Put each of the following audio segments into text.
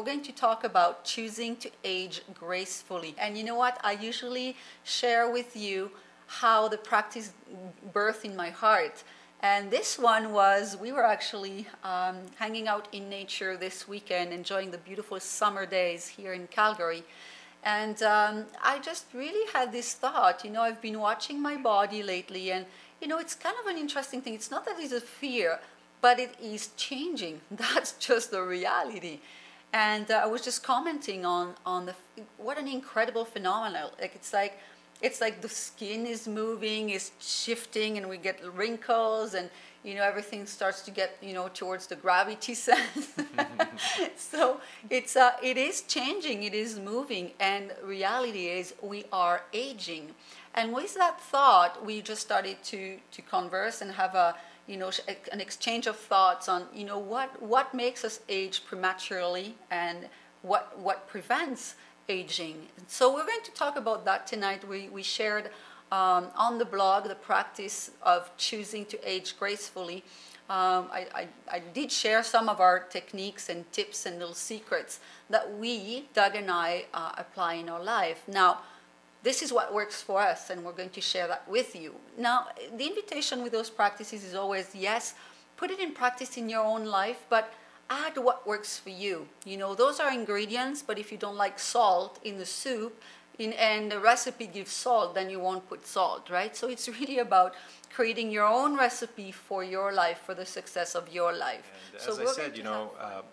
going to talk about choosing to age gracefully. And you know what? I usually share with you how the practice birthed in my heart. And this one was, we were actually hanging out in nature this weekend, enjoying the beautiful summer days here in Calgary. And I just really had this thought, you know, I've been watching my body lately, and, you know, it's kind of an interesting thing. It's not that it's a fear, but it is changing. That's just the reality. And I was just commenting on what an incredible phenomenon. It's like the skin is moving, is shifting, and we get wrinkles, and you know, everything starts to get, you know, towards the gravity sense. So it is changing, it is moving, and reality is we are aging. And with that thought, we just started to converse and have an exchange of thoughts on, you know, what makes us age prematurely and what prevents aging. So we're going to talk about that tonight. We shared on the blog the practice of choosing to age gracefully. I did share some of our techniques and tips and little secrets that we, Doug and I, apply in our life. Now, this is what works for us, and we're going to share that with you. Now, the invitation with those practices is always, yes, put it in practice in your own life, but add what works for you. You know, those are ingredients, but if you don't like salt in the soup, and the recipe gives salt, then you won't put salt, right? So it's really about creating your own recipe for your life, for the success of your life. And so as I said, you know,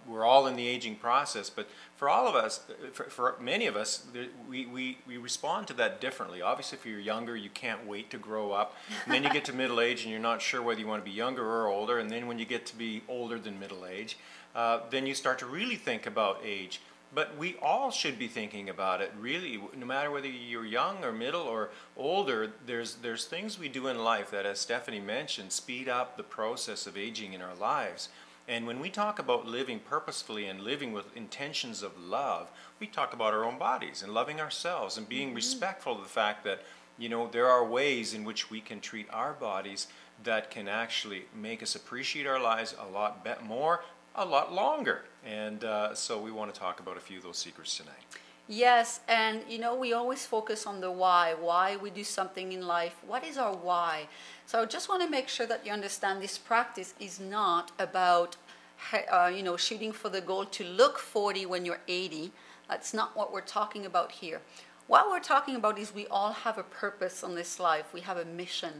we're all in the aging process, but for all of us, for many of us, we respond to that differently. Obviously, if you're younger, you can't wait to grow up. And then you get to middle age and you're not sure whether you want to be younger or older. And then when you get to be older than middle age, then you start to really think about age. But we all should be thinking about it, really, no matter whether you're young or middle or older. There's things we do in life that, as Stephanie mentioned, speed up the process of aging in our lives. And when we talk about living purposefully and living with intentions of love, we talk about our own bodies and loving ourselves and being respectful of the fact that, you know, there are ways in which we can treat our bodies that can actually make us appreciate our lives a lot more, a lot longer. And so we want to talk about a few of those secrets tonight. Yes, and you know, we always focus on the why we do something in life. What is our why? So I just want to make sure that you understand this practice is not about you know, shooting for the goal to look 40 when you're 80. That's not what we're talking about here. What we're talking about is we all have a purpose on this life. We have a mission.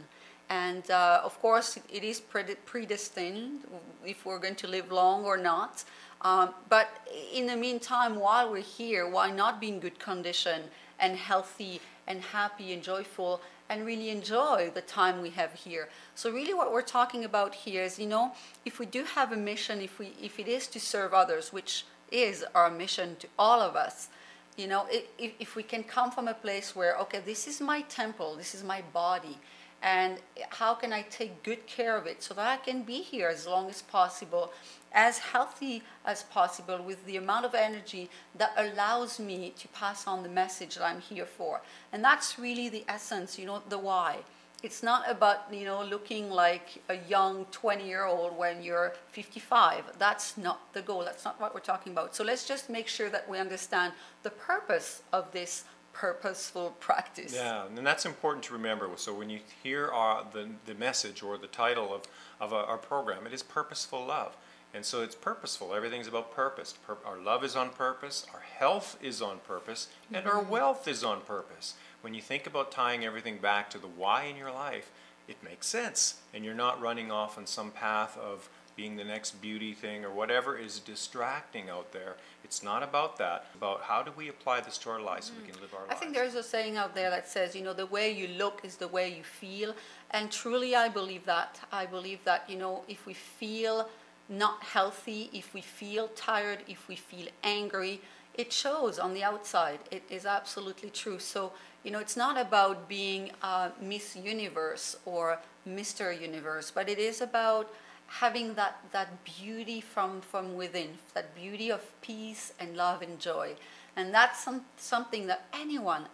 And of course, it is predestined if we're going to live long or not. But in the meantime, while we're here, why not be in good condition and healthy and happy and joyful and really enjoy the time we have here? So really what we're talking about here is, you know, if we do have a mission, if it is to serve others, which is our mission to all of us, you know, if we can come from a place where, okay, this is my temple, this is my body, and how can I take good care of it so that I can be here as long as possible, as healthy as possible, with the amount of energy that allows me to pass on the message that I'm here for. And that's really the essence, you know, the why. It's not about, you know, looking like a young 20-year-old when you're 55. That's not the goal. That's not what we're talking about. So let's just make sure that we understand the purpose of this purposeful practice. Yeah, and that's important to remember. So when you hear the message or the title of our program, it is Purposeful Love. And so it's purposeful. Everything's about purpose. Our love is on purpose, our health is on purpose, and our wealth is on purpose. When you think about tying everything back to the why in your life, it makes sense. And you're not running off on some path of being the next beauty thing or whatever is distracting out there. It's not about that. It's about how do we apply this to our lives so we can live our lives. I think there's a saying out there that says, you know, the way you look is the way you feel. And truly I believe that. I believe that, you know, if we feel not healthy, if we feel tired, if we feel angry, it shows on the outside. It is absolutely true. So, you know, it's not about being Miss Universe or Mr. Universe, but it is about having that beauty from within, that beauty of peace and love and joy. And that's something that anyone,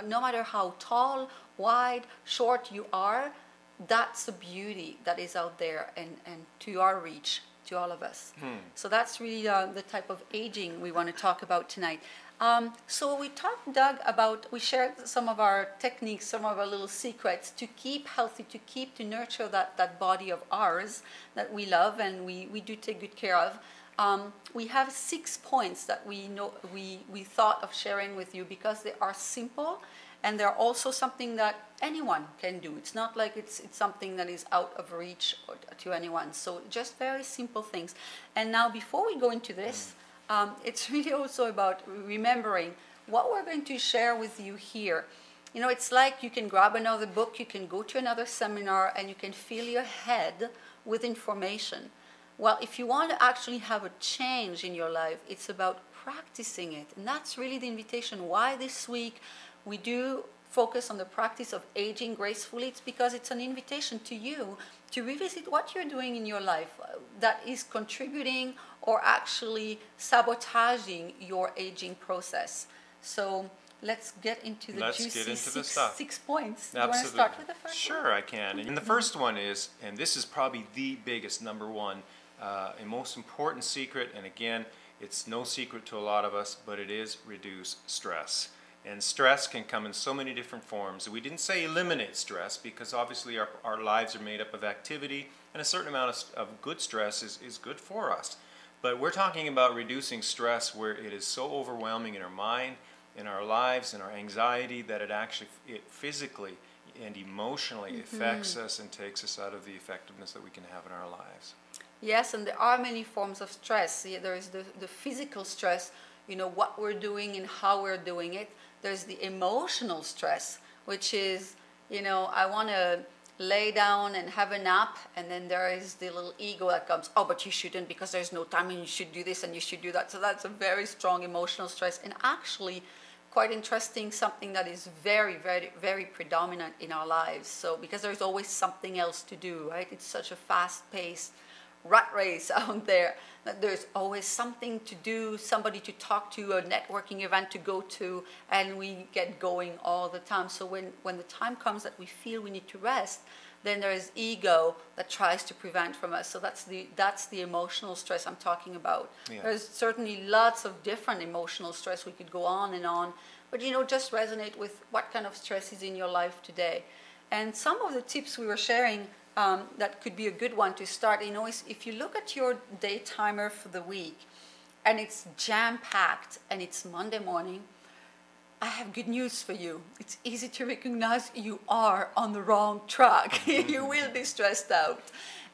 no matter how tall, wide, short you are, that's the beauty that is out there and to our reach. to all of us. So that's really the type of aging we want to talk about tonight. So we talked, Doug, about, we shared some of our techniques, some of our little secrets to keep healthy, to nurture that body of ours that we love and we do take good care of. We have 6 points that we thought of sharing with you because they are simple and they're also something that anyone can do. It's not like it's something that is out of reach to anyone. So just very simple things. And now before we go into this, it's really also about remembering what we're going to share with you here. You know, it's like you can grab another book, you can go to another seminar, and you can fill your head with information. Well, if you want to actually have a change in your life, it's about practicing it. And that's really the invitation. Why this week we do focus on the practice of aging gracefully? It's because it's an invitation to you to revisit what you're doing in your life that is contributing or actually sabotaging your aging process. So let's get into the juicy six points. Absolutely. You want to start with the first one? Sure, I can. And the first one is, and this is probably the biggest, number one, and most important secret, and again, it's no secret to a lot of us, but it is reduce stress. And stress can come in so many different forms. We didn't say eliminate stress because obviously our lives are made up of activity, and a certain amount of good stress is good for us. But we're talking about reducing stress where it is so overwhelming in our mind, in our lives, in our anxiety, that it physically and emotionally affects us and takes us out of the effectiveness that we can have in our lives. Yes, and there are many forms of stress. There is the physical stress, you know, what we're doing and how we're doing it. There's the emotional stress, which is, you know, I want to lay down and have a nap, and then there is the little ego that comes, oh, but you shouldn't because there's no time and you should do this and you should do that. So that's a very strong emotional stress, and actually quite interesting, something that is very, very, very predominant in our lives. So because there's always something else to do, right? It's such a fast-paced rat race out there that there's always something to do, somebody to talk to, a networking event to go to, and we get going all the time. So when the time comes that we feel we need to rest, then there is ego that tries to prevent from us. So that's the emotional stress I'm talking about. Yeah. There's certainly lots of different emotional stress. We could go on, but you know, just resonate with what kind of stress is in your life today. And some of the tips we were sharing that could be a good one to start, you know, is if you look at your day timer for the week and it's jam-packed and it's Monday morning, I have good news for you. It's easy to recognize you are on the wrong track. You will be stressed out.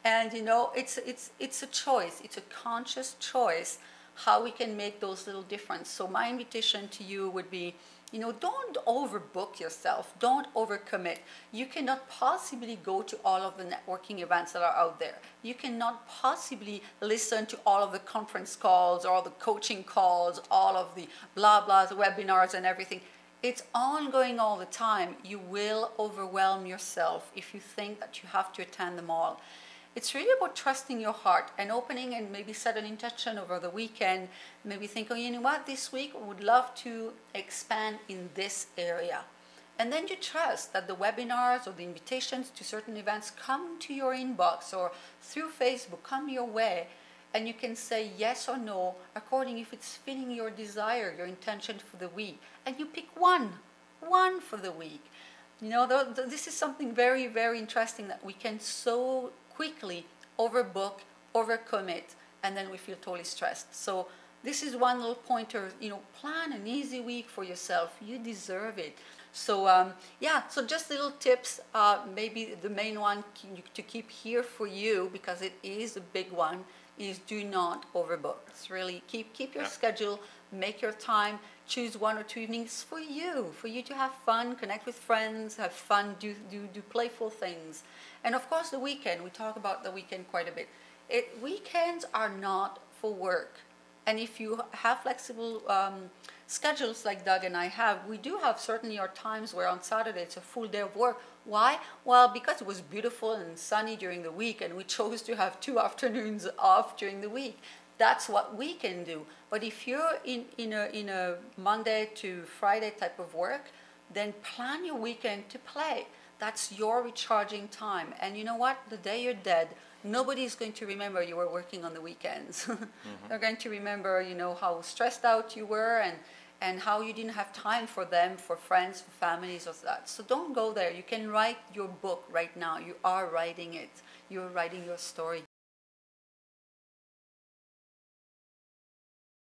And you know, it's a choice. It's a conscious choice how we can make those little differences. So my invitation to you would be, you know, don't overbook yourself. Don't overcommit. You cannot possibly go to all of the networking events that are out there. You cannot possibly listen to all of the conference calls, all the coaching calls, all of the blah blahs, the webinars and everything. It's ongoing all the time. You will overwhelm yourself if you think that you have to attend them all. It's really about trusting your heart and opening, and maybe set an intention over the weekend. Maybe think, oh, you know what, this week I would love to expand in this area. And then you trust that the webinars or the invitations to certain events come to your inbox or through Facebook, come your way. And you can say yes or no according if it's fitting your desire, your intention for the week. And you pick one for the week. You know, this is something very, very interesting that we can so quickly overbook, overcommit, and then we feel totally stressed. So this is one little pointer, you know, plan an easy week for yourself. You deserve it. So yeah, so just little tips, maybe the main one to keep here for you, because it is a big one, is do not overbook. It's really keep your schedule, make your time, choose 1 or 2 evenings for you to have fun, connect with friends, have fun, do playful things. And of course the weekend, we talk about the weekend quite a bit. Weekends are not for work. And if you have flexible schedules like Doug and I have, we do have certainly our times where on Saturday it's a full day of work. Why? Well, because it was beautiful and sunny during the week and we chose to have 2 afternoons off during the week. That's what we can do. But if you're in a Monday to Friday type of work, then plan your weekend to play. That's your recharging time. And you know what? The day you're dead, nobody's going to remember you were working on the weekends. They're going to remember, you know, how stressed out you were and how you didn't have time for them, for friends, for families, or that. So don't go there. You can write your book right now. You are writing it. You're writing your story.